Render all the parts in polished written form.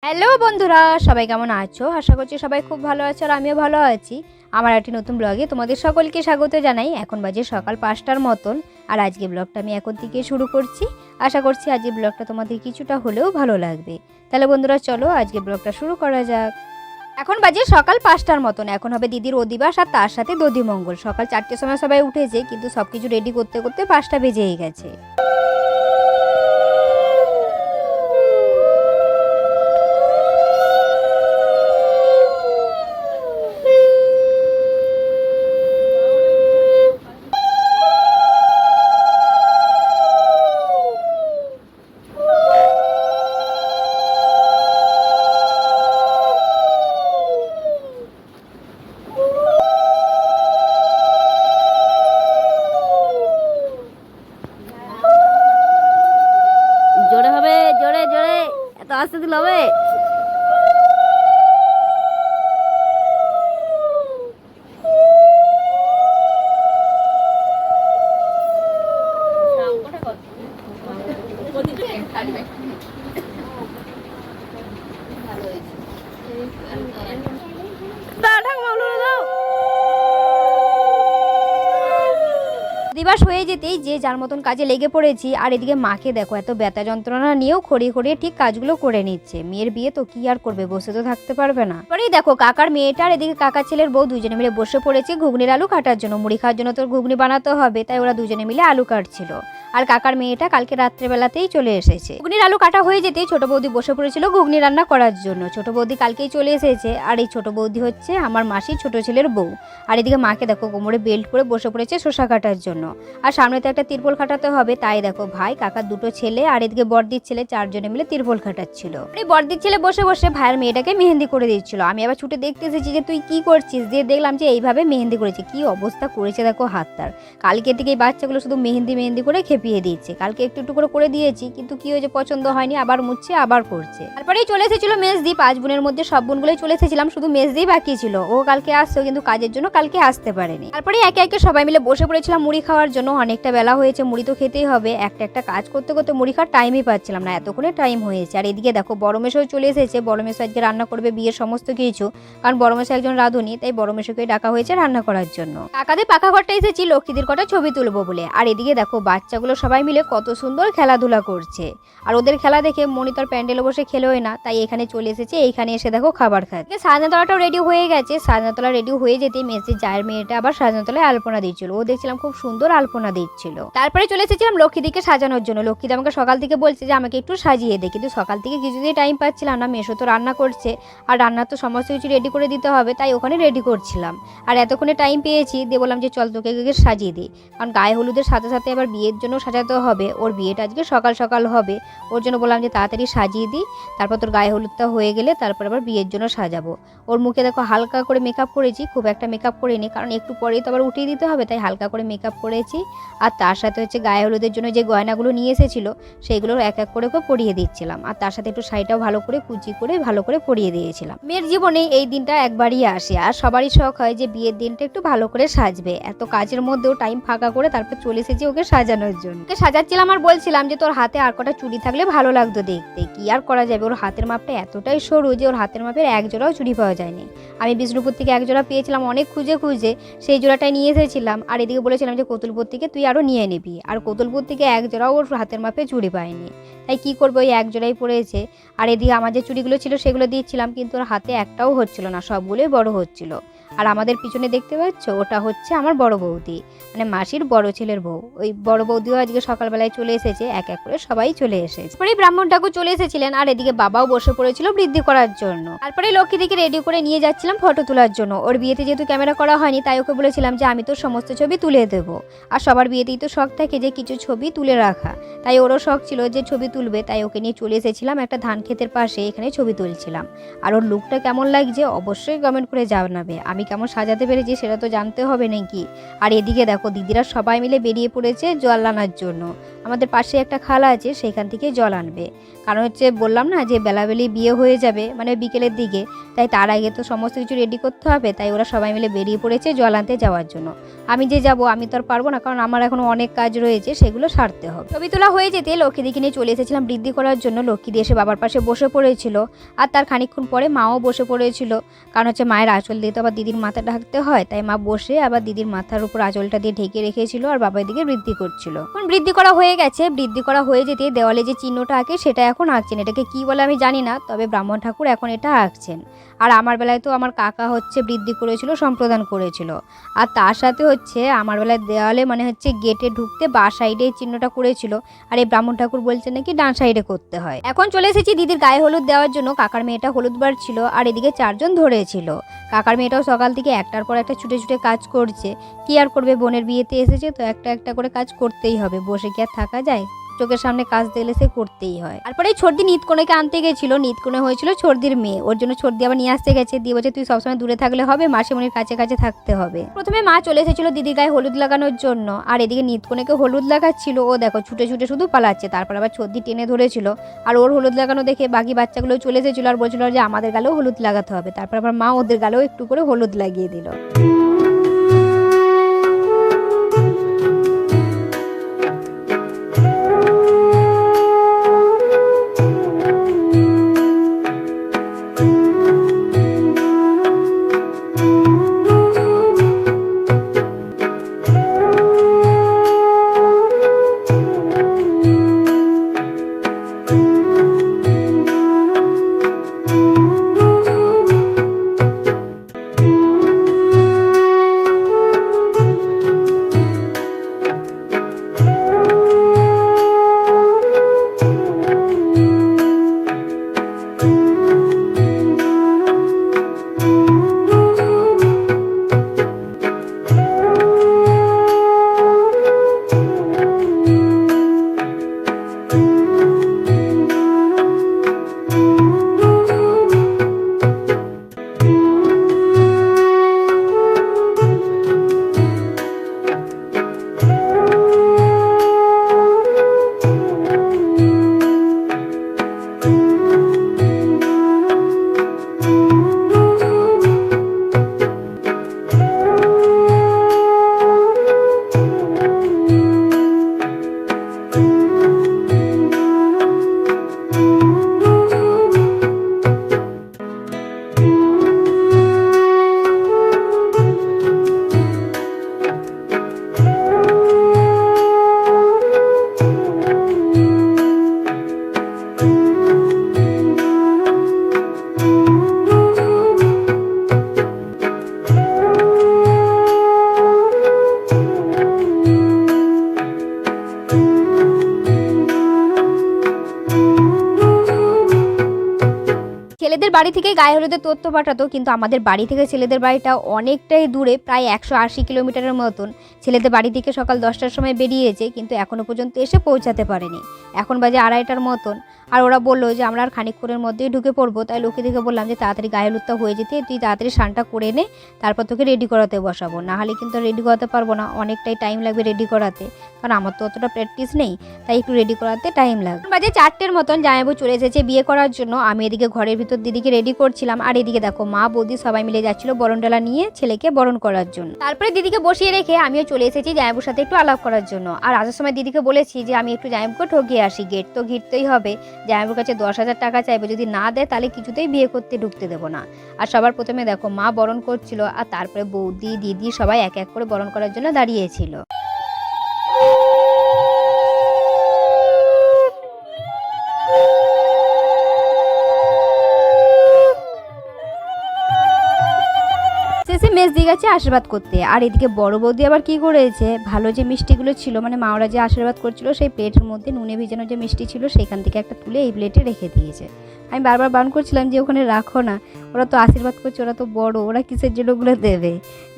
Hello বন্ধুরা, সবাই কেমন আছো? আশা করছি সবাই খুব ভালো আছো আর আমিও ভালো আছি। আমার একটি নতুন ব্লগে তোমাদের সকলকে স্বাগত জানাই। এখন বাজে সকাল 5টার মতন আর আজকে ব্লগটা আমি এখন থেকে শুরু করছি। আশা করছি আজকে ব্লগটা তোমাদের কিছুটা হলেও ভালো লাগবে। তাহলে বন্ধুরা চলো আজকে ব্লগটা শুরু করা যাক। এখন বাজে সকাল 5টার মতন। এখন হবে দিদির অধিবাস আর তার সাথে দধিমঙ্গল। সকাল 4টের সময় সবাই উঠেছে, কিন্তু সব কিছু রেডি করতে করতে 5টা বেজেই গেছে। জোরে হবে, জোরে জোরে, এত আস্তে দিলে হবে? দিবস হয়ে যেতেই যে যার মতন কাজে লেগে পড়েছি। আর এদিকে মাকে দেখো এত ব্যথা যন্ত্রণা নিয়েও খড়িয়ে খড়িয়ে ঠিক কাজগুলো করে নিচ্ছে। মেয়ের বিয়ে তো কি আর করবে, বসে তো থাকতে পারবে না। পরেই দেখো কাকার মেয়েটা আর এদিকে কাকা ছেলের বউ দুজনে মিলে বসে পড়েছে ঘুগনির আলু কাটার জন্য। মুড়ি খাওয়ার জন্য তোর ঘুগনি বানাতে হবে, তাই ওরা দুজনে মিলে আলু কাটছিল। আর কাকার মেয়েটা কালকে রাত্রেবেলাতেই চলে এসেছে। ঘুগনির আলু কাটা হয়ে যেতেই ছোট বৌদি বসে পড়েছিল ঘুগনি রান্না করার জন্য। ছোট বৌদি কালকেই চলে এসেছে, আর এই ছোট বৌদি হচ্ছে আমার মাসির ছোট ছেলের বউ। আর এদিকে মাকে দেখো কোমরে বেল্ট করে বসে পড়েছে শসা কাটার জন্য। আর সামনে তো একটা তিরপল খাটাতে হবে, তাই দেখো ভাই, কাকার দুটো ছেলে আর এদিকে বড়দির ছেলে 4জনে মিলে তিরপল খাটাচ্ছিল। এই বড়দির ছেলে বসে বসে ভাইয়ের মেয়েটাকে মেহেন্দি করে দিচ্ছিল। আমি আবার ছুটে দেখতে এসেছি যে তুই কি করছিস, দিয়ে দেখলাম যে এইভাবে মেহেন্দি করেছে। কি অবস্থা করেছে দেখো হাতটার। কালকে থেকে এই বাচ্চাগুলো শুধু মেহেন্দি মেহেন্দি করে খেপিয়ে দিচ্ছে। কালকে একটু একটু করে দিয়েছি, কিন্তু কি হয়েছে পছন্দ হয়নি, আবার মুছছে আবার করছে। তারপরেই চলে এসেছিল মেজদি। 5 বোনের মধ্যে সব বোনগুলোই চলে এসেছিলাম, শুধু মেজদি বাকি ছিল। ও কালকে আসছে, কিন্তু কাজের জন্য কালকে আসতে পারেনি। তারপরে একে একে সবাই মিলে বসে পড়েছিলাম মুড়ি খাওয়ার জন্য। অনেকটা বেলা হয়েছে, মুড়ি তো খেতেই হবে। একটা একটা কাজ করতে করতে মুড়ি খাওয়ার টাইমই পাচ্ছিলাম না, এতক্ষণে টাইম হয়েছে। আর এদিকে দেখো বড় মেশো চলে এসেছে। বড় মেশো আজকে রান্না করবে বিয়ের সমস্ত কিছু, কারণ বড় মেশো একজন রাঁধুনি, তাই বড় মেশোকে ডাকা হয়েছে রান্না করার জন্য। কাকাদের পাকা ঘরটা এসেছি লক্ষ্মীদের কটা ছবি তুলবো বলে। আর এদিকে দেখো বাচ্চাগুলো সবাই মিলে কত সুন্দর খেলাধুলা করছে। আর ওদের খেলা দেখে মনিতর প্যান্ডেলে বসে খেলোই না, তাই এখানে চলে এসেছে। এইখানে এসে দেখো খাবার খাচ্ছে। সাজনাতলাটাও রেডি হয়ে গেছে। সাজনাতলা রেডি হয়ে যেতেই মেসির জায়ের মেয়েটা আবার সাজনাতলায় আলপনা দিচ্ছিল। ও দেখছিলাম খুব সুন্দর আলপনা দিচ্ছিল। তারপরে চলে এসেছিলাম লক্ষ্মীদিকে সাজানোর জন্য। লক্ষ্মীদি আমাকে সকাল থেকে বলছে যে আমাকে একটু সাজিয়ে দে, কিন্তু সকাল থেকে কিছুতেই টাইম পাচ্ছিলাম না। মেশো তো রান্না করছে, আর রান্নার তো সমস্ত কিছু রেডি করে দিতে হবে, তাই ওখানে রেডি করছিলাম। আর এতক্ষণে টাইম পেয়েছি, দিয়ে বললাম যে চল তোকে সাজিয়ে দিই, কারণ গায়ে হলুদের সাথে সাথে আবার বিয়ের জন্য সাজাতে হবে। ওর বিয়েটা আজকে সকাল সকাল হবে, ওর জন্য বললাম যে তাড়াতাড়ি সাজিয়ে দিই, তারপর তোর গায়ে হলুদটা হয়ে গেলে তারপর আবার বিয়ের জন্য সাজাবো। ওর মুখে দেখো হালকা করে মেকআপ করেছি, খুব একটা মেকআপ করিনি, কারণ একটু পরেই তো আবার উঠিয়ে দিতে হবে, তাই হালকা করে মেকআপ করেছি। আর তার সাথে হচ্ছে গায়ে হলুদের জন্য যে গয়নাগুলো নিয়ে এসেছিল সেইগুলো এক এক করে পরিয়ে দিচ্ছিলাম। আর তার সাথে একটু শাড়িটাও ভালো করে কুচি করে ভালো করে পরিয়ে দিয়েছিলাম। মেয়ের জীবনে এই দিনটা একবারই আসে, আর সবারই শখ হয় যে বিয়ের দিনটা একটু ভালো করে সাজবে। এত কাজের মধ্যেও টাইম ফাঁকা করে তারপর চলে এসেছি ওকে সাজানোর জন্য। ওকে সাজাচ্ছিলাম আর বলছিলাম যে তোর হাতে আর কটা চুড়ি থাকলে ভালো লাগতো দেখতে। কি আর করা যাবে, ওর হাতের মাপটা এতটাই সরু যে ওর হাতের মাপের এক জোড়াও চুড়ি পাওয়া যায়নি। আমি বিষ্ণুপুর থেকে এক জোড়া পেয়েছিলাম অনেক খুঁজে খুঁজে, সেই জোড়াটাই নিয়ে এসেছিলাম। আর এদিকে বলেছিলাম যে কতুলপুর থেকে তুই আরও নিয়ে নিবি, আর কতুলপুর থেকে এক জোড়াও ওর হাতের মাপে চুড়ি পায়নি, তাই কি করবো ওই এক জোড়াই পড়েছে। আর এদিকে আমার যে চুড়িগুলো ছিল সেগুলো দিচ্ছিলাম, কিন্তু ওর হাতে একটাও হচ্ছিল না, সবগুলোই বড় হচ্ছিল। আর আমাদের পিছনে দেখতে পাচ্ছ ওটা হচ্ছে আমার বড় বৌদি, মানে মাসির বড় ছেলের বউ। ওই বড় বৌদিও আজকে সকালবেলায় চলে এসেছে, এক এক করে সবাই চলে এসেছে। পরে ব্রাহ্মণ ঠাকুর চলে এসেছিলেন, আর এদিকে বাবাও বসে পড়েছিল বৃদ্ধি করার জন্য। তারপরে লক্ষ্মীদিকে রেডি করে নিয়ে যাচ্ছিলাম ফটো তোলার জন্য। ওর বিয়েতে যেহেতু ক্যামেরা করা হয়নি, তাই ওকে বলেছিলাম যে আমি তো সমস্ত ছবি তুলে দেবো। আর সবার বিয়েতেই তো শখ থাকে যে কিছু ছবি তুলে রাখা, তাই ওরও শখ ছিল যে ছবি তুলবে, তাই ওকে নিয়ে চলে এসেছিলাম একটা ধান ক্ষেতের পাশে, এখানে ছবি তুলছিলাম। আর ওর লুকটা কেমন লাগছে অবশ্যই কমেন্ট করে জানাবে। আমি কেমন সাজাতে পেরেছি সেটা তো জানতে হবে নাকি। আর এদিকে দেখো দিদিরা সবাই মিলে বেরিয়ে পড়েছে জল আনার জন্য। আমাদের পাশে একটা খাল আছে, সেখান থেকে জল আনবে। কারণ হচ্ছে বললাম না যে বেলাবেলি বিয়ে হয়ে যাবে, মানে বিকেলের দিকে, তাই তার আগে তো সমস্ত কিছু রেডি করতে হবে। তাই ওরা সবাই মিলে বেরিয়ে পড়েছে জল আনতে যাওয়ার জন্য। আমি যে যাব আমি তো আর পারবো না, কারণ আমার এখনো অনেক কাজ রয়েছে, সেগুলো সারতে হবে। ছবি তোলা হয়ে যেতে লক্ষ্মীদিকে নিয়ে চলে এসেছিলাম বৃদ্ধি করার জন্য। লক্ষ্মীদি এসে বাবার পাশে বসে পড়েছিল, আর তার খানিকক্ষণ পরে মাও বসে পড়েছিল। কারণ হচ্ছে মায়ের আঁচল দিয়ে তো আবার দিদির মাথা ঢাকতে হয়, তাই মা বসে আবার দিদির মাথার উপর আঁচলটা দিয়ে ঢেকে রেখেছিল, আর বাবার দিকে বৃদ্ধি করছিল। এখন বৃদ্ধি করা হয়ে গেছে, বৃদ্ধি করা হয়ে যেতে দেওয়ালে যে চিহ্নটা আঁকে সেটা এখন আঁকছেন। এটাকে কি বলে আমি জানি না, তবে ব্রাহ্মণ ঠাকুর এখন এটা আঁকছেন। আর আমার বেলায় তো আমার কাকা হচ্ছে বৃদ্ধি করেছিল, সম্প্রদান করেছিল। আর তার সাথে হচ্ছে আমার বেলায় দেওয়ালে মানে হচ্ছে গেটে ঢুকতে বা সাইডে চিহ্নটা করেছিল, আর এই ব্রাহ্মণ ঠাকুর বলছে নাকি ডান সাইডে করতে হয়। এখন চলে এসেছি দিদির গায়ে হলুদ দেওয়ার জন্য। কাকার মেয়েটা হলুদ বার ছিল, আর এদিকে 4 জন ধরেছিল। কাকার মেয়েটাও সকাল থেকে একটার পর একটা ছুটে ছুটে কাজ করছে। কি আর করবে, বোনের বিয়েতে এসেছে তো একটা একটা করে কাজ করতেই হবে, বসে কি আর থাকা যায়? চোখের সামনে কাজ দিলে সে করতেই হয়। তারপরে ছর্দি নিতকোনেকে আনতে গেছিল, নিতকোনে হয়েছিল ছর্দির মেয়ে, ওর জন্য ছর্দি আবার নিয়ে আসতে গেছে। দিয়ে বলছে তুই সবসময় দূরে থাকলে হবে, মাসিমণির কাছে কাছে থাকতে হবে। প্রথমে মা চলে এসেছিল দিদির গায়ে হলুদ লাগানোর জন্য, আর এদিকে নিতকোনেকে হলুদ লাগাচ্ছিল। ও দেখো ছুটে ছুটে শুধু পালাচ্ছে। তারপর আবার ছর্দি টেনে ধরেছিল, আর ওর হলুদ লাগানো দেখে বাকি বাচ্চাগুলো চলে এসেছিল, আর বলছিল যে আমাদের গালেও হলুদ লাগাতে হবে। তারপর আবার মা ওদের গালেও একটু করে হলুদ লাগিয়ে দিল। ছেলেদের বাড়ি থেকে গায়ে হলুদের তথ্য পাঠাতো, কিন্তু আমাদের বাড়ি থেকে ছেলেদের বাড়িটা অনেকটাই দূরে, প্রায় 180 কিলোমিটারের মতন। ছেলেদের বাড়ি থেকে সকাল 10টার সময় বেরিয়েছে, কিন্তু এখনো পর্যন্ত এসে পৌঁছাতে পারেনি। এখন বাজে 2:30টার মতন। আর ওরা বললো যে আমরা আর খানিকক্ষণের মধ্যেই ঢুকে পড়বো। তাই লোকে দেখে বললাম যে তাড়াতাড়ি গায়ে হলুদটা হয়ে যেতে, তুই তাড়াতাড়ি স্নানটা করে নে, তারপর তোকে রেডি করাতে বসাবো। না হলে কিন্তু রেডি করাতে পারবো না, অনেকটাই টাইম লাগবে রেডি করাতে, কারণ আমার তো অতটা প্র্যাকটিস নেই, তাই একটু রেডি করাতে টাইম লাগবে। বাজে 4টের মতন, জামাইবাবু চলে এসেছে বিয়ে করার জন্য। আমি এদিকে ঘরের ভিতর দিদিকে রেডি করছিলাম, আর এদিকে দেখো মা বৌদি সবাই মিলে যাচ্ছিল বরণডালা নিয়ে ছেলেকে বরণ করার জন্য। তারপরে দিদিকে বসিয়ে রেখে আমিও চলে এসেছি জামাইবাবুর সাথে একটু আলাপ করার জন্য। আর আসার সময় দিদিকে বলেছি যে আমি একটু জামাইবাবুকে ঠকিয়ে আসি, গেট তো ঘিরতেই হবে। জামাইবাবুর কাছে 10,000 টাকা চাইবো, যদি না দেয় তাহলে কিছুতেই বিয়ে করতে ঢুকতে দেবো না। আর সবার প্রথমে দেখো মা বরণ করছিল, আর তারপরে বৌদি দিদি সবাই এক এক করে বরণ করার জন্য দাঁড়িয়েছিল। শেষে মেজ দিয়ে গেছে আশীর্বাদ করতে। আর এদিকে বড় বৌদি আবার কি করেছে, ভালো যে মিষ্টিগুলো ছিল, মানে মা ওরা যে আশীর্বাদ করছিল সেই প্লেটের মধ্যে নুনে ভিজানো যে মিষ্টি ছিল সেখান থেকে একটা তুলে এই প্লেটে রেখে দিয়েছে। আমি বারবার বারণ করছিলাম যে ওখানে রাখো না, ওরা তো আশীর্বাদ করছে, ওরা তো বড়, ওরা কিসের জন্য ওগুলো দেবে।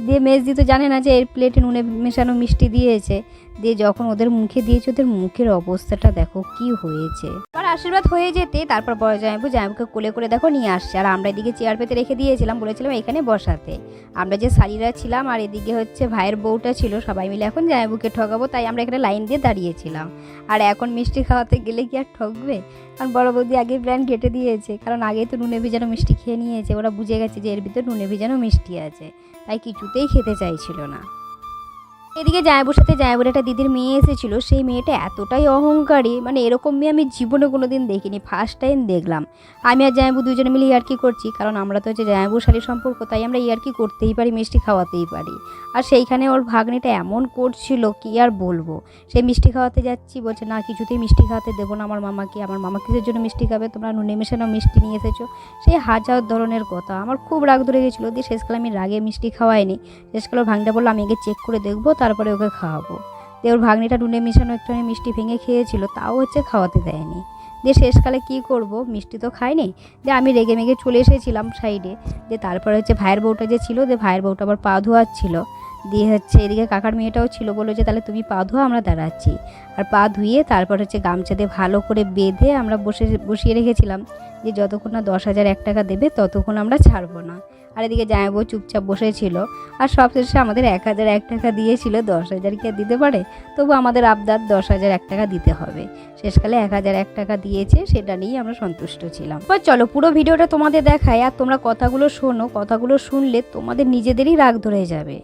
দিয়ে মেজদি তো জানে না যে এর প্লেটে নুনে মেশানো মিষ্টি দিয়েছে, দিয়ে যখন ওদের মুখে দিয়েছে ওদের মুখের অবস্থাটা দেখো কি হয়েছে। আবার আশীর্বাদ হয়ে যেতে তারপর বড় জামাইবাবুকে কোলে করে দেখো নিয়ে আসছে, আর আমরা এদিকে চেয়ার পেতে রেখে দিয়েছিলাম, বলেছিলাম এখানে বসাতে। আমরা যে শাড়িরা ছিলাম আর এদিকে হচ্ছে ভাইয়ের বউটা ছিল, সবাই মিলে এখন জামাইবাবুকে ঠকাবো, তাই আমরা এখানে লাইন দিয়ে দাঁড়িয়েছিলাম। আর এখন মিষ্টি খাওয়াতে গেলে কি আর ঠকবে, কারণ বড় বৌদি আগে প্ল্যান কেটে দিয়েছে, কারণ আগেই তো নুনে ভিজানো মিষ্টি খেয়ে নিয়েছে, ওরা বুঝে গেছে যে এর ভিতরে নুনে ভিজানো মিষ্টি আছে, তাই কিছুতেই খেতে চাইছিল না। এদিকে জামাইবাবুর সাথে জামাইবাবুর একটা দিদির মেয়ে এসেছিলো, সেই মেয়েটা এতটাই অহংকারী, মানে এরকম মেয়ে আমি জীবনে কোনো দিন দেখিনি, ফার্স্ট টাইম দেখলাম। আমি আর জামাইবাবু দুজনে মিলে ইয়ার্কি করছি, কারণ আমরা তো হচ্ছে জামাইবাবুর শালীর সম্পর্ক, তাই আমরা ইয়ার্কি করতেই পারি, মিষ্টি খাওয়াতেই পারি। আর সেইখানে ওর ভাগ্নিটা এমন করছিল কি আর বলবো, সেই মিষ্টি খাওয়াতে যাচ্ছি, বলছে না কিছুতেই মিষ্টি খাওয়াতে দেবো না আমার মামাকে, আমার মামা কিসের জন্য মিষ্টি খাবে, তোমরা নুনে মেশানো মিষ্টি নিয়ে এসেছো, সেই হাজার ধরনের কথা। আমার খুব রাগ ধরে গেছিলো, দিয়ে শেষকালে আমি রাগে মিষ্টি খাওয়াইনি, শেষকালে ওর ভাগ্নিটা বললো আমি আগে চেক করে দেখবো তারপরে ওকে খাওয়াবো। দিয়ে ওর ভাগ্নিটা নুনে মেশানো একটুখানি মিষ্টি ভেঙে খেয়েছিল, তাও হচ্ছে খাওয়াতে দেয়নি। দিয়ে শেষকালে কি করব, মিষ্টি তো খাইনি, দিয়ে আমি রেগে মেগে চলে এসেছিলাম সাইডে। দিয়ে তারপরে হচ্ছে ভাইয়ের বউটা যে ছিল, দিয়ে ভাইয়ের বউটা আবার পা ধোয়াচ্ছিল, দিয়ে হচ্ছে এদিকে কাকার মেয়েটাও ছিল, বললো যে তাহলে তুমি পা ধোয়া, আমরা দাঁড়াচ্ছি। আর পা ধুয়ে তারপর হচ্ছে গামছা দিয়ে ভালো করে বেঁধে আমরা বসিয়ে রেখেছিলাম, যে যতক্ষণ না 10,001 টাকা দেবে ততক্ষণ আমরা ছাড়বো না। আর এদিকে জামাইবাবু চুপচাপ বসেছিল, আর সবশেষে আমাদের 1,001 টাকা দিয়েছিল, 10,000 কি আর দিতে পারে, তবু আমাদের আবদার 10,001 টাকা দিতে হবে। শেষকালে 1,001 টাকা দিয়েছে, সেটা নিয়েই আমরা সন্তুষ্ট ছিলাম। এবার চলো পুরো ভিডিওটা তোমাদের দেখায়, আর তোমরা কথাগুলো শোনো, কথাগুলো শুনলে তোমাদের নিজেদেরই রাগ ধরে যাবে।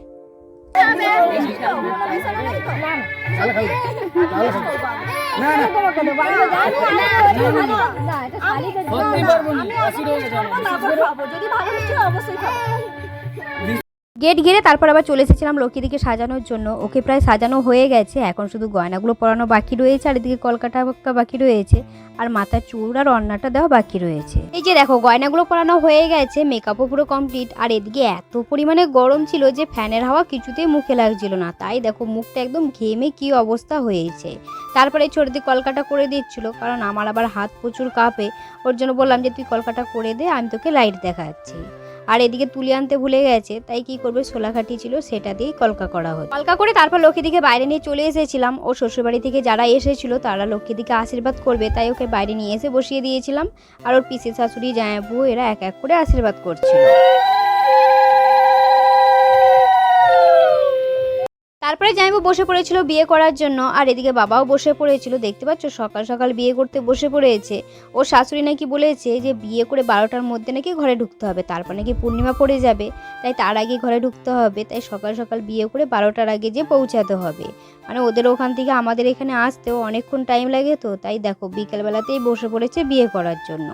গেট ঘিরে তারপর আবার চলে এসেছিলাম লক্ষ্মীদিকে সাজানোর জন্য। ওকে প্রায় সাজানো হয়ে গেছে, এখন শুধু গয়নাগুলো পরানো বাকি রয়েছে, আর এদিকে কলকাটা বাকি রয়েছে, আর মাথার চুল আর ওড়নাটা দেওয়া বাকি রয়েছে। এই যে দেখো গয়নাগুলো পরানো হয়ে গেছে, মেকআপও পুরো কমপ্লিট। আর এদিকে এত পরিমাণে গরম ছিল যে ফ্যানের হাওয়া কিছুতেই মুখে লাগছিল না, তাই দেখো মুখটা একদম ঘেমে কি অবস্থা হয়েছে। তারপরে ছোটদি কলকাটা করে দিচ্ছিল, কারণ আমার আবার হাত প্রচুর কাঁপে, ওর জন্য বললাম যে তুই কলকাটা করে দে, আমি তোকে লাইট দেখাচ্ছি। আর এদিকে তুলি আনতে ভুলে গেছে, তাই কি করবে, ছোলাঘাটি ছিল সেটা দিয়েই কলকা করা হতো। কলকা করে তারপর লক্ষ্মীদিকে বাইরে নিয়ে চলে এসেছিলাম। ও শ্বশুরবাড়ি থেকে যারা এসেছিল তারা লক্ষ্মীদিকে আশীর্বাদ করবে, তাই ওকে বাইরে নিয়ে এসে বসিয়ে দিয়েছিলাম। আর ওর পিসি শাশুড়ি জামাইবাবু এরা এক এক করে আশীর্বাদ করছিল। তারপরে জামাইবাবু বসে পড়েছিল বিয়ে করার জন্য, আর এদিকে বাবাও বসে পড়েছিল। দেখতে পাচ্ছ সকাল সকাল বিয়ে করতে বসে পড়েছে। ওর শাশুড়ি নাকি বলেছে যে বিয়ে করে 12টার মধ্যে নাকি ঘরে ঢুকতে হবে, তারপর নাকি পূর্ণিমা পড়ে যাবে, তাই তার আগে ঘরে ঢুকতে হবে, তাই সকাল সকাল বিয়ে করে 12টার আগে যে পৌঁছাতে হবে। মানে ওদের ওখান থেকে আমাদের এখানে আসতেও অনেকক্ষণ টাইম লাগে, তো তাই দেখো বিকেলবেলাতেই বসে পড়েছে বিয়ে করার জন্য।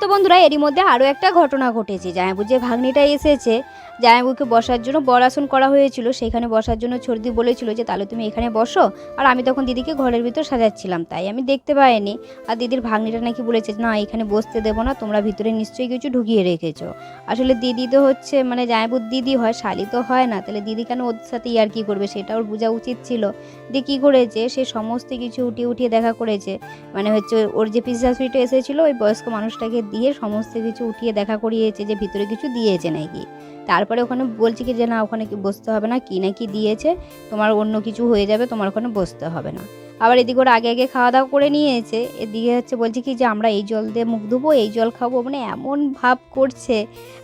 তো বন্ধুরা এরই মধ্যে আরও একটা ঘটনা ঘটেছে। জামাইবাবু যে ভাগ্নিটা এসেছে, জামাইবাবুকে বসার জন্য বর আসন করা হয়েছিল, সেখানে বসার জন্য ছোটদি বলেছিল যে তাহলে তুমি এখানে বসো, আর আমি তখন দিদিকে ঘরের ভিতর সাজাচ্ছিলাম, তাই আমি দেখতে পাইনি। আর দিদির ভাগ্নিটা নাকি বলেছে না এখানে বসতে দেবো না, তোমরা ভিতরে নিশ্চয়ই কিছু ঢুকিয়ে রেখেছো। আসলে দিদি তো হচ্ছে মানে জামাইবাবুর দিদি হয়, শালি তো হয় না, তাহলে দিদি কেন ওর সাথে ইয়ার্কি করবে, সেটা ওর বোঝা উচিত ছিল। দিয়ে কী করেছে, সে সমস্ত কিছু উঠিয়ে দেখা করেছে, মানে হচ্ছে ওর যে পিসি শাশুড়িটা এসেছিলো ওই বয়স্ক মানুষটাকে দিয়ে সমস্ত কিছু উঠিয়ে দেখা করিয়েছে যে ভিতরে কিছু দিয়েছে নাকি। তারপরে ওখানে বলছে কি যে না ওখানে কি বসতে হবে না, কি না কি দিয়েছে, তোমার অন্য কিছু হয়ে যাবে, তোমার ওখানে বসতে হবে না। আবার এদিকে ওরা আগে আগে খাওয়া দাওয়া করে নিয়েছে, এদিকে হচ্ছে বলছে কি যে আমরা এই জল দিয়ে মুখ ধুবো, এই জল খাবো, মানে এমন ভাব করছে,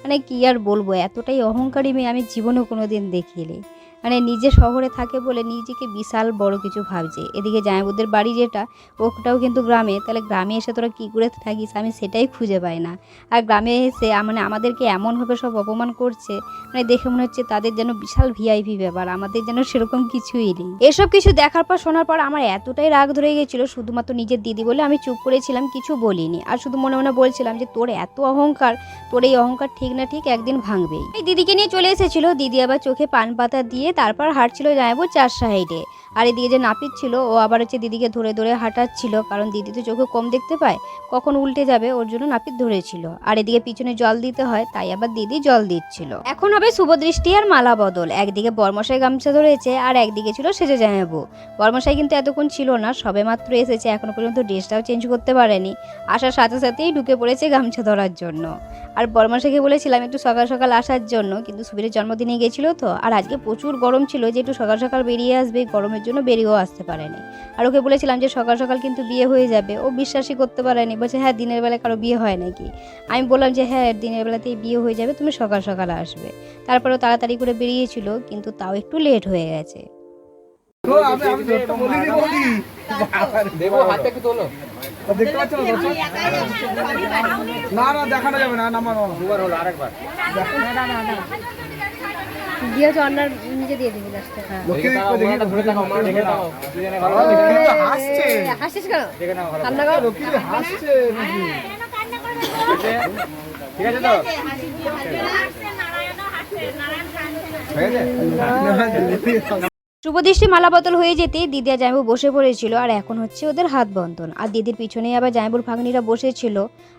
মানে কি আর বলবো, এতটাই অহংকারী মেয়ে আমি জীবনে কোনো দিন দেখিনি। মানে নিজে শহরে থাকে বলে নিজেকে বিশাল বড় কিছু ভাবছে। এদিকে জামাইবাবুদের বাড়ি যেটা, ওটাও কিন্তু গ্রামে, তাহলে গ্রামে এসে তোরা কী করে থাকিস আমি সেটাই খুঁজে পাই না। আর গ্রামে এসে মানে আমাদেরকে এমনভাবে সব অপমান করছে, মানে দেখে মনে হচ্ছে তাদের যেন বিশাল ভিআইপি ব্যাপার, আমাদের যেন সেরকম কিছুই নেই। এসব কিছু দেখার পর শোনার পর আমার এতটাই রাগ ধরে গেছিলো, শুধুমাত্র নিজের দিদি বলে আমি চুপ করেছিলাম, কিছু বলিনি। আর শুধু মনে মনে বলছিলাম যে তোর এত অহংকার, তোর এই অহংকার ঠিক না ঠিক একদিন ভাঙবেই। এই দিদিকে নিয়ে চলে এসেছিলো, দিদি আবার চোখে পান পাতা দিয়ে তারপর হাঁটছিল জামাইবাবুর 4 সাইডে। আর এদিকে যে নাপিত ছিল ও আবার হচ্ছে দিদিকে ধরে ধরে হাঁটাচ্ছিল, কারণ দিদি তো চোখে কম দেখতে পায়, কখন উল্টে যাবে ওর জন্য নাপিত ধরেছিল। আর এদিকে পিছনে জল দিতে হয়, তাই আবার দিদি জল দিচ্ছিল। এখন হবে শুভদৃষ্টি আর মালা বদল। একদিকে বর্মশাই গামছা ধরেছে, আর একদিকে ছিল সেজে জামাইবাবু। বর্মশাই কিন্তু এতক্ষণ ছিল না, সবে মাত্র এসেছে, এখনো পর্যন্ত ড্রেসটাও চেঞ্জ করতে পারেনি, আসার সাথে সাথেই ঢুকে পড়েছে গামছা ধরার জন্য। আর বড়মাসাকে বলেছিলাম একটু সকাল সকাল আসার জন্য, কিন্তু সুবীরের জন্মদিনে গেছিলো তো, আর আজকে প্রচুর গরম ছিল যে একটু সকাল সকাল বেরিয়ে আসবে, গরমের জন্য বেরিয়েও আসতে পারেনি। আর ওকে বলেছিলাম যে সকাল সকাল কিন্তু বিয়ে হয়ে যাবে, ও বিশ্বাসই করতে পারেনি, বলছে হ্যাঁ দিনের বেলায় কারো বিয়ে হয় নাকি। আমি বললাম যে হ্যাঁ দিনের বেলাতেই বিয়ে হয়ে যাবে, তুমি সকাল সকাল আসবে। তারপরেও তাড়াতাড়ি করে বেরিয়েছিল, কিন্তু তাও একটু লেট হয়ে গেছে। দেখতে পাচ্ছ না? না দেখানো যাবে না, নাম্বার দুবার হলো, আরেকবার দিয়ে অন্যার নিজে দিয়ে দিবি লাস্টে। হ্যাঁ হাসিস কেন? কান্না কর। হাসছে নাকি? ঠিক আছে তো শুভদৃষ্টি মালা বদল হয়ে যেতেই দিদি আর জামাইবু বসে পড়েছিল, আর এখন হচ্ছে ওদের হাত বন্ধন। আর দিদির পিছনেই আবার জামাইবুর ভাগ্নিরা বসেছিল,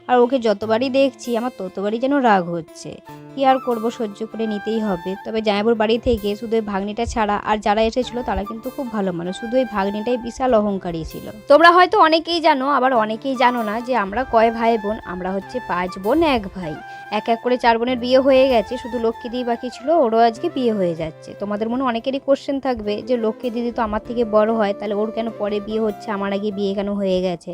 আর ওকে যতবারই দেখছি আমার ততবারই যেন রাগ হচ্ছে। কি আর করব, সহ্য করে নিতেই হবে। তবে জামাইবুর বাড়ি থেকে শুধু ওই ভাগ্নিটা ছাড়া আর যারা এসেছিল তারা কিন্তু খুব ভালো মানুষ, শুধু ওই ভাগ্নিটাই বিশাল অহংকারী ছিল। তোমরা হয়তো অনেকেই জানো, আবার অনেকেই জানো না যে আমরা কয় ভাই বোন। আমরা হচ্ছে 5 বোন 1 ভাই। এক এক করে 4 বোনের বিয়ে হয়ে গেছে, শুধু লক্ষ্মী দিদি বাকি ছিল, ওরও আজকে বিয়ে হয়ে যাচ্ছে। তোমাদের মনে অনেকেরই কোশ্চেন থাকবে যে লক্ষ্মী দিদি তো আমার থেকে বড় হয়, তাহলে ওর কেন পরে বিয়ে হচ্ছে, আমার আগে বিয়ে কেন হয়ে গেছে।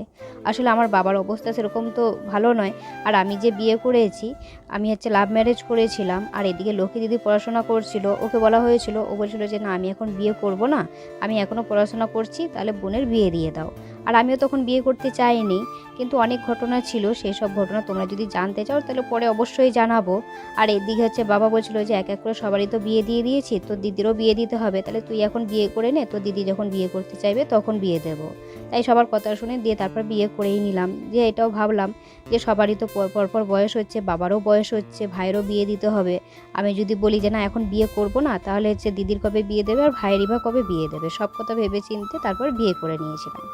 আসলে আমার বাবার অবস্থা সেরকম তো ভালো নয়, আর আমি যে বিয়ে করেছি আমি হচ্ছে লাভ ম্যারেজ করেছিলাম। আর এদিকে লক্ষ্মী দিদি পড়াশোনা করছিল, ওকে বলা হয়েছিল, ও বলছিল যে না আমি এখন বিয়ে করব না, আমি এখনও পড়াশোনা করছি, তাহলে বোনের বিয়ে দিয়ে দাও। আর আমিও তখন বিয়ে করতে চাইনি, কিন্তু অনেক ঘটনা ছিল, সেই সব ঘটনা তোমরা যদি জানতে চাও তাহলে পরে অবশ্যই জানাবো। আর এদিকে হচ্ছে বাবা বলছিল যে এক এক করে সবারই তো বিয়ে দিয়ে দিয়েছি, তোর দিদিরও বিয়ে দিতে হবে, তাহলে তুই এখন বিয়ে করে নে, তোর দিদি যখন বিয়ে করতে চাইবে তখন বিয়ে দেবো। তাই সবার কথা শুনে দিয়ে তারপর বিয়ে করেই নিলাম। যে এটাও ভাবলাম যে সবারই তো পরপর বয়স হচ্ছে, বাবারও বয়স হচ্ছে, ভাইয়েরও বিয়ে দিতে হবে। আমি যদি বলি যে না এখন বিয়ে করব না, তাহলে হচ্ছে দিদির কবে বিয়ে দেবে আর ভাইয়েরই বা কবে বিয়ে দেবে, সব কথা ভেবে চিনতে তারপর বিয়ে করে নিয়েছিলাম।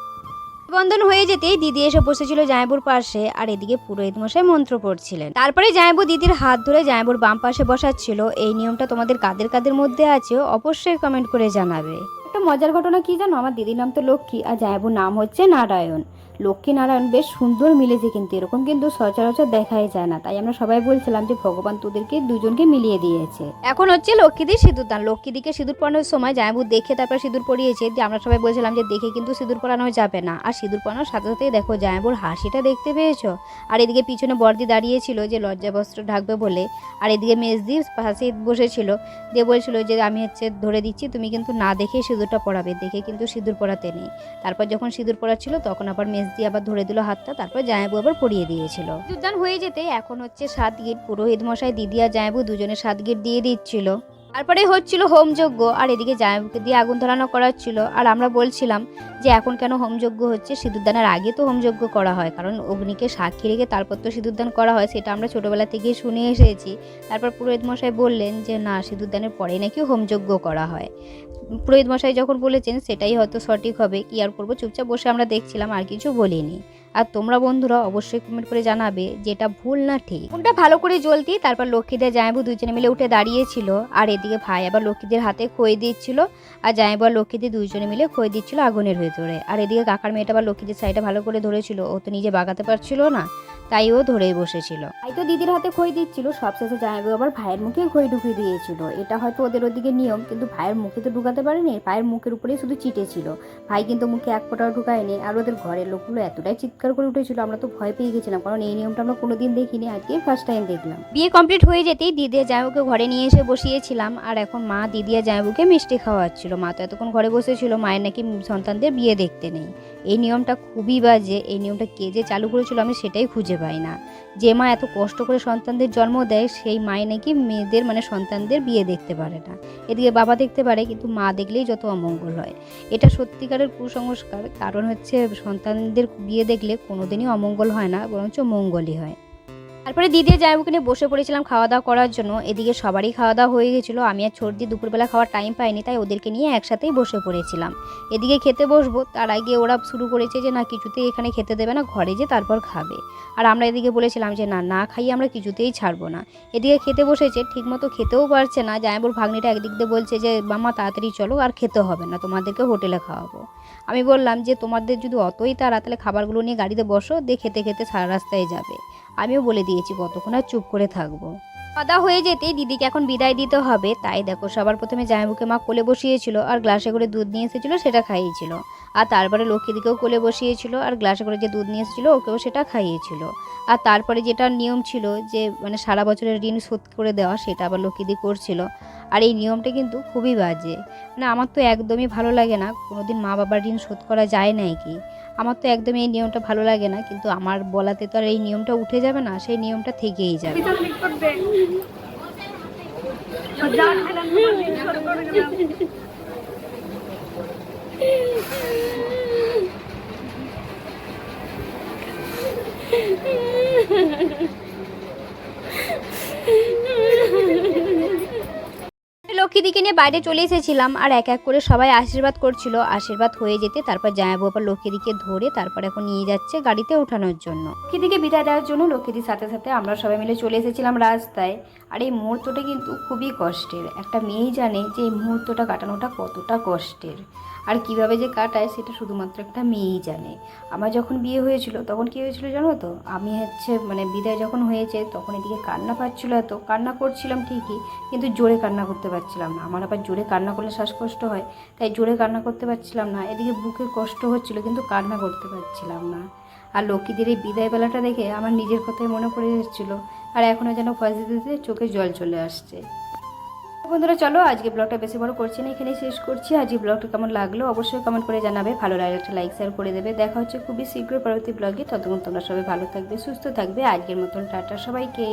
বন্ধন হয়ে যেতেই দিদি এসে বসেছিল জামাইবুর পাশে, আর এদিকে পুরোহিত মশাই মন্ত্র পড়ছিলেন। তারপরে জামাইবু দিদির হাত ধরে জামাইবুর বাম পাশে বসাচ্ছিল। এই নিয়মটা তোমাদের কাদের কাদের মধ্যে আছে অবশ্যই কমেন্ট করে জানাবে। একটা মজার ঘটনা কি জানো, আমার দিদির নাম তো লক্ষ্মী আর জামাইবুর নাম হচ্ছে নারায়ণ। লক্ষ্মী নারায়ণ বেশ সুন্দর মিলেছে, কিন্তু এরকম কিন্তু সচরাচর দেখাই যায় না। তাই আমরা সবাই বলছিলাম যে ভগবান তোদেরকে দুজনকে মিলিয়ে দিয়েছে। এখন হচ্ছে লক্ষ্মীদের সিঁদুরদান। লক্ষ্মীদিকে সিঁদুর পরানোর সময় জামাইবু দেখে তারপর সিঁদুর পরিয়েছে। আমরা সবাই বলছিলাম যে দেখে কিন্তু সিঁদুর পরানো যাবে না। আর সিঁদুর পরানোর সাথে সাথেই দেখো জামাইবুর হাসিটা দেখতে পেয়েছো। আর এদিকে পিছনে বর্দি দাঁড়িয়েছিল যে লজ্জা বস্ত্র ঢাকবে বলে, আর এদিকে মেজদি পাশে বসেছিল, দিয়ে বলছিল যে আমি হচ্ছে ধরে দিচ্ছি, তুমি কিন্তু না দেখে সিঁদুরটা পরাবে, দেখে কিন্তু সিঁদুর পরাতে নেই। তারপর যখন সিঁদুর পরাচ্ছিল তখন আবার মেজদি আবার ধরে দিল হাতটা, তারপর জামাইবু আবার পরিয়ে দিয়েছিল। সিঁদুরদান হয়ে যেতে এখন হচ্ছে 7 গিট, পুরোহিত মশাই দিদি আর জামাইবু দুজনে 7 গিট দিয়ে দিচ্ছিল। তারপরে হচ্ছিল হোমযজ্ঞ, আর এদিকে জামাইবুকে দিয়ে আগুন ধরানো করাচ্ছিল। আর আমরা বলছিলাম যে এখন কেন হোমযজ্ঞ হচ্ছে, সিঁদুরদানের আগে তো হোমযজ্ঞ করা হয়, কারণ অগ্নিকে সাক্ষী রেখে তারপর তো সিঁদুরদান করা হয়, সেটা আমরা ছোটবেলা থেকে শুনে এসেছি। তারপর পুরোহিত মশাই বললেন যে না, সিঁদুরদানের পরেই নাকি হোমযজ্ঞ করা হয়। পুরোহিত মশাই যখন বলেছেন সেটাই হয়তো সঠিক হবে, কি আর করবো, চুপচাপ বসে আমরা দেখছিলাম, আর কিছু বলিনি। আর তোমরা বন্ধুরা অবশ্যই কমেন্ট করে জানাবে যেটা ভুল না ঠিক। কোনটা ভালো করে জ্বলতি। তারপর লক্ষ্মীদের জামাইবু দুজনে মিলে উঠে দাঁড়িয়েছিল, আর এদিকে ভাই আবার লক্ষ্মীদের হাতে খই দিচ্ছিল, আর জামাইবু আর লক্ষ্মীদের দুজনে মিলে খই দিচ্ছিল আগুনের ভেতরে। আর এদিকে কাকার মেয়েটা আবার লক্ষ্মীদের সাইডে ভালো করে ধরেছিল, ও তো নিজে বাগাতে পারছিল না, তাই ও ধরেই বসেছিল। ভাই তো দিদির হাতে খই দিচ্ছিল, সবশেষে জামাইবু আবার ভাইয়ের মুখে খই ঢুকিয়ে দিয়েছিল। এটা হয়তো ওদের ওদিকে নিয়ম, কিন্তু ভাইয়ের মুখে তো ঢুকাতে পারেনি, ভাইয়ের মুখের উপরেই শুধু চিটে ছিল, ভাই কিন্তু মুখে এক ফোঁটাও ঢুকায়নি। আর ওদের ঘরের লোকগুলো এতটাই চিৎকার করে উঠেছিল, আমরা তো ভয় পেয়ে গেছিলাম, কারণ এই নিয়মটা আমরা কোনোদিন দেখিনি, আজকে ফার্স্ট টাইম দেখলাম। বিয়ে কমপ্লিট হয়ে যেতেই দিদি আর জামাইবুকে ঘরে নিয়ে এসে বসিয়েছিলাম, আর এখন মা দিদি আর জামাইবুকে মিষ্টি খাওয়াচ্ছিল। মা তো এতক্ষণ ঘরে বসেছিল, মায়ের নাকি সন্তানদের বিয়ে দেখতে নেই। এই নিয়মটা খুবই বাজে, এই নিয়মটা কে যে চালু করেছিল আমি সেটাই খুঁজে পাই না। যে মা এত কষ্ট করে সন্তানদের জন্ম দেয় সেই মায় নাকি মেয়েদের মানে সন্তানদের বিয়ে দেখতে পারে না। এদিকে বাবা দেখতে পারে, কিন্তু মা দেখলেই যত অমঙ্গল হয়। এটা সত্যিকারের কুসংস্কার, কারণ হচ্ছে সন্তানদের বিয়ে দেখলে কোনোদিনই অমঙ্গল হয় না, বরঞ্চ মঙ্গলই হয়। তারপরে দিদি জামাইবুকে নিয়ে বসে পড়েছিলাম খাওয়া দাওয়া করার জন্য। এদিকে সবারই খাওয়া দাওয়া হয়ে গেছিলো, আমি আর ছোটদি দুপুরবেলা খাওয়ার টাইম পাইনি, তাই ওদেরকে নিয়ে একসাথেই বসে পড়েছিলাম। এদিকে খেতে বসবো তার আগে ওরা শুরু করেছে যে না কিছুতেই এখানে খেতে দেবে না, ঘরে যে তারপর খাবে। আর আমরা এদিকে বলেছিলাম যে না না খাইয়ে আমরা কিছুতেই ছাড়বো না। এদিকে খেতে বসেছে, ঠিকমতো খেতেও পারছে না। জামাইবুর ভাগ্নিটা একদিক দিয়ে বলছে যে মামা তাড়াতাড়ি চলো, আর খেতে হবে না, তোমাদেরকে হোটেলে খাওয়াবো। আমি বললাম যে তোমাদের যদি অতই তাড়া, তাহলে খাবারগুলো নিয়ে গাড়িতে বসো, দিয়ে খেতে খেতে সারা রাস্তায় যাবে। আমিও বলে দিয়েছি কতক্ষণ আর চুপ করে থাকবো। খাওয়া হয়ে যেতেই দিদিকে এখন বিদায় দিতে হবে, তাই দেখো সবার প্রথমে জামাইবুকে মা কোলে বসিয়েছিল আর গ্লাসে করে দুধ নিয়ে এসেছিলো সেটা খাইয়েছিল। আর তারপরে লক্ষ্মীদিকেও কোলে বসিয়েছিল আর গ্লাসে করে যে দুধ নিয়ে এসেছিলো ওকেও সেটা খাইয়েছিল। আর তারপরে যেটা নিয়ম ছিল যে মানে সারা বছরের ঋণ শোধ করে দেওয়া, সেটা আবার লক্ষ্মীদি করছিল। আর এই নিয়মটা কিন্তু খুবই বাজে, মানে আমার তো একদমই ভালো লাগে না। কোনোদিন মা বাবার ঋণ শোধ করা যায় না কি? আমার তো একদমই এই নিয়মটা ভালো লাগে না, কিন্তু আমার বলাতে তো আর এই নিয়মটা উঠে যাবে না, সেই নিয়মটা থেকেই যাবে। লক্ষ্মীদিকে নিয়ে বাইরে চলে এসেছিলাম আর এক এক করে সবাই আশীর্বাদ করছিল। আশীর্বাদ হয়ে যেতে তারপর জামাইবাবু আবার লক্ষ্মীদিকে ধরে তারপর এখন নিয়ে যাচ্ছে গাড়িতে ওঠানোর জন্য। লক্ষ্মীদিকে বিদায় দেওয়ার জন্য লক্ষ্মীদির সাথে সাথে আমরা সবাই মিলে চলে এসেছিলাম রাস্তায়। আর এই মুহূর্তটা কিন্তু খুবই কষ্টের, একটা মেয়েই জানে যে এই মুহূর্তটা কাটানোটা কতটা কষ্টের আর কিভাবে যে কাটায় সেটা শুধুমাত্র একটা মেয়েই জানে। আমার যখন বিয়ে হয়েছিল তখন কী হয়েছিল জানো তো, আমি মানে বিদায় যখন হয়েছে তখন এদিকে কান্না পাচ্ছিল, এত কান্না করছিলাম ঠিকই কিন্তু জোরে কান্না করতে পারছিলাম না। আমার আবার জোরে কান্না করলে শ্বাসকষ্ট হয়, তাই জোরে কান্না করতে পারছিলাম না। এদিকে বুকে কষ্ট হচ্ছিল কিন্তু কান্না করতে পারছিলাম না। আর লক্ষ্মীদের এই বিদায় বেলাটা দেখে আমার নিজের কথাই মনে পড়ে যাচ্ছিলো আর এখনও যেন ফাঁসি দিতে চোখে জল চলে আসছে। বন্ধুরা চলো আজকে ব্লগটা বেশি বড় করছি না, এখানেই শেষ করছি। আজকে ব্লগটা কেমন লাগলো অবশ্যই কমেন্ট করে জানাবে, ভালো লাগলে একটা লাইক শেয়ার করে দেবে। দেখা হচ্ছে খুবই শীঘ্র পরবর্তী ব্লগে, ততক্ষণ তোমরা সবাই ভালো থাকবে, সুস্থ থাকবে। আজকের মতন টাটা সবাইকে।